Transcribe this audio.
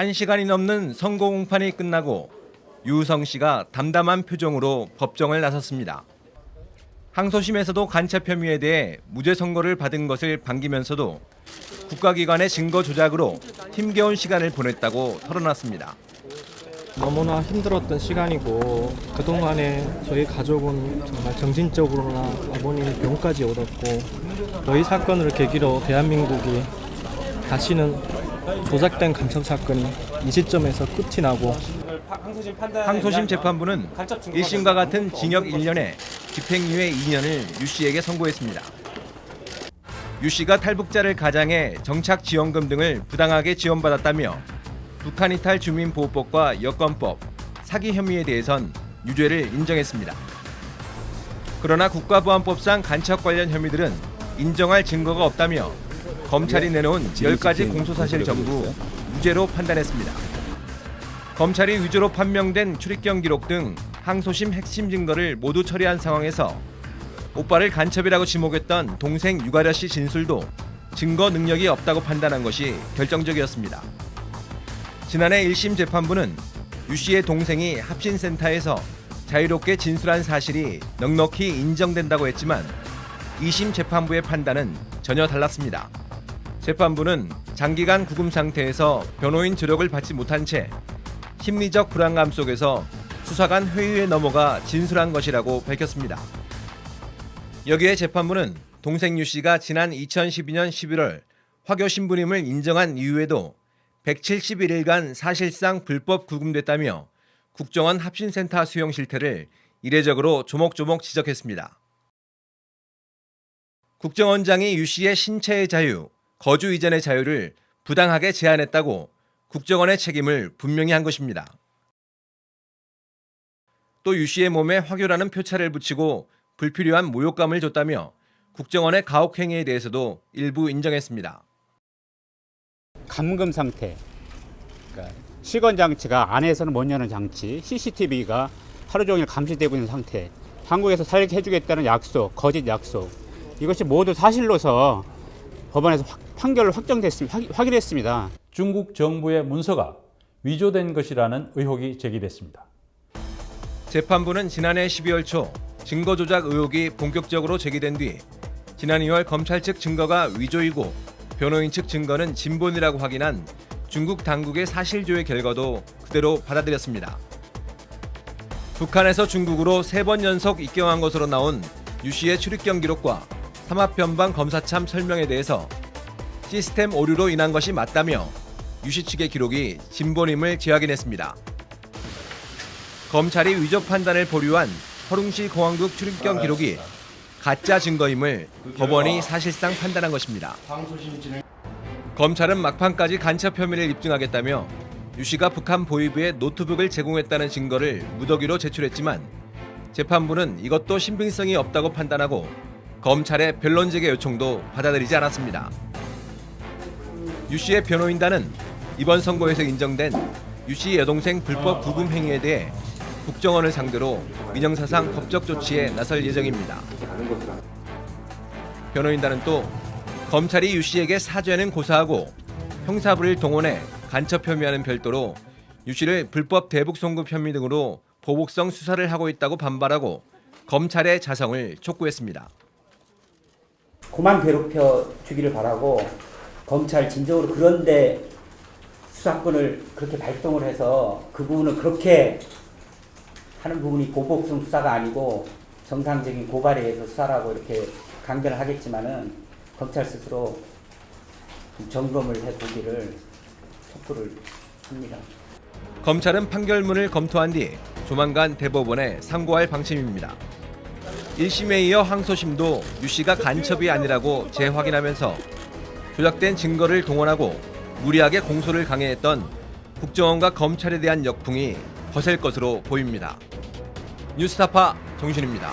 1시간이 넘는 선고 공판이 끝나고 유우성 씨가 담담한 표정으로 법정을 나섰습니다. 항소심에서도 간첩 혐의에 대해 무죄 선고를 받은 것을 반기면서도 국가기관의 증거 조작으로 힘겨운 시간을 보냈다고 털어놨습니다. 너무나 힘들었던 시간이고 그동안에 저희 가족은 정말 정신적으로나 아버님 병까지 얻었고 이 사건을 계기로 대한민국이 다시는 조작된 간첩 사건이 이 시점에서 끝이 나고 항소심 재판부는 1심과 같은 징역 1년에 집행유예 2년을 유 씨에게 선고했습니다. 유 씨가 탈북자를 가장해 정착 지원금 등을 부당하게 지원받았다며 북한 이탈 주민보호법과 여권법, 사기 혐의에 대해선 유죄를 인정했습니다. 그러나 국가보안법상 간첩 관련 혐의들은 인정할 증거가 없다며 검찰이 내놓은 10가지 공소사실 전부 무죄로 판단했습니다. 검찰이 위조로 판명된 출입경 기록 등 항소심 핵심 증거를 모두 처리한 상황에서 오빠를 간첩이라고 지목했던 동생 유가려 씨 진술도 증거 능력이 없다고 판단한 것이 결정적이었습니다. 지난해 1심 재판부는 유 씨의 동생이 합신센터에서 자유롭게 진술한 사실이 넉넉히 인정된다고 했지만 2심 재판부의 판단은 전혀 달랐습니다. 재판부는 장기간 구금 상태에서 변호인 조력을 받지 못한 채 심리적 불안감 속에서 수사관 회유에 넘어가 진술한 것이라고 밝혔습니다. 여기에 재판부는 동생 유 씨가 지난 2012년 11월 화교 신부님을 인정한 이후에도 171일간 사실상 불법 구금됐다며 국정원 합신센터 수용 실태를 이례적으로 조목조목 지적했습니다. 국정원장이 유 씨의 신체의 자유, 거주 이전의 자유를 부당하게 제한했다고 국정원의 책임을 분명히 한 것입니다. 또 유 씨의 몸에 화교라는 표차를 붙이고 불필요한 모욕감을 줬다며 국정원의 가혹 행위에 대해서도 일부 인정했습니다. 감금 상태, 그러니까 시건 장치가 안에서는 못 여는 장치, CCTV가 하루 종일 감시되고 있는 상태, 한국에서 살게 해주겠다는 약속, 거짓 약속, 이것이 모두 사실로서 법원에서 판결을 확인했습니다. 중국 정부의 문서가 위조된 것이라는 의혹이 제기됐습니다. 재판부는 지난해 12월 초 증거 조작 의혹이 본격적으로 제기된 뒤 지난 2월 검찰 측 증거가 위조이고 변호인 측 증거는 진본이라고 확인한 중국 당국의 사실조회 결과도 그대로 받아들였습니다. 북한에서 중국으로 3번 연속 입경한 것으로 나온 유 씨의 출입경 기록과 삼합변방 검사참 설명에 대해서 시스템 오류로 인한 것이 맞다며 유 씨 측의 기록이 진본임을 재확인했습니다. 검찰이 위조 판단을 보류한 허룽시 공항국 출입경 기록이 가짜 증거임을 법원이 사실상 판단한 것입니다. 검찰은 막판까지 간첩 혐의를 입증하겠다며 유 씨가 북한 보위부에 노트북을 제공했다는 증거를 무더기로 제출했지만 재판부는 이것도 신빙성이 없다고 판단하고 검찰의 변론 제기 요청도 받아들이지 않았습니다. 유 씨의 변호인단은 이번 선고에서 인정된 유 씨 여동생 불법 구금 행위에 대해 국정원을 상대로 민형사상 법적 조치에 나설 예정입니다. 변호인단은 또 검찰이 유 씨에게 사죄는 고사하고 형사부를 동원해 간첩 혐의와는 별도로 유 씨를 불법 대북 송금 혐의 등으로 보복성 수사를 하고 있다고 반발하고 검찰의 자성을 촉구했습니다. 그만 괴롭혀 주기를 바라고 검찰 진정으로 그런데 수사권을 그렇게 발동을 해서 그 부분을 그렇게 하는 부분이 보복성 수사가 아니고 정상적인 고발에 의해서 수사라고 이렇게 강변을 하겠지만은 검찰 스스로 점검을 해보기를 촉구를 합니다. 검찰은 판결문을 검토한 뒤 조만간 대법원에 상고할 방침입니다. 1심에 이어 항소심도 유 씨가 간첩이 아니라고 재확인하면서 조작된 증거를 동원하고 무리하게 공소를 강행했던 국정원과 검찰에 대한 역풍이 거셀 것으로 보입니다. 뉴스타파 정신입니다.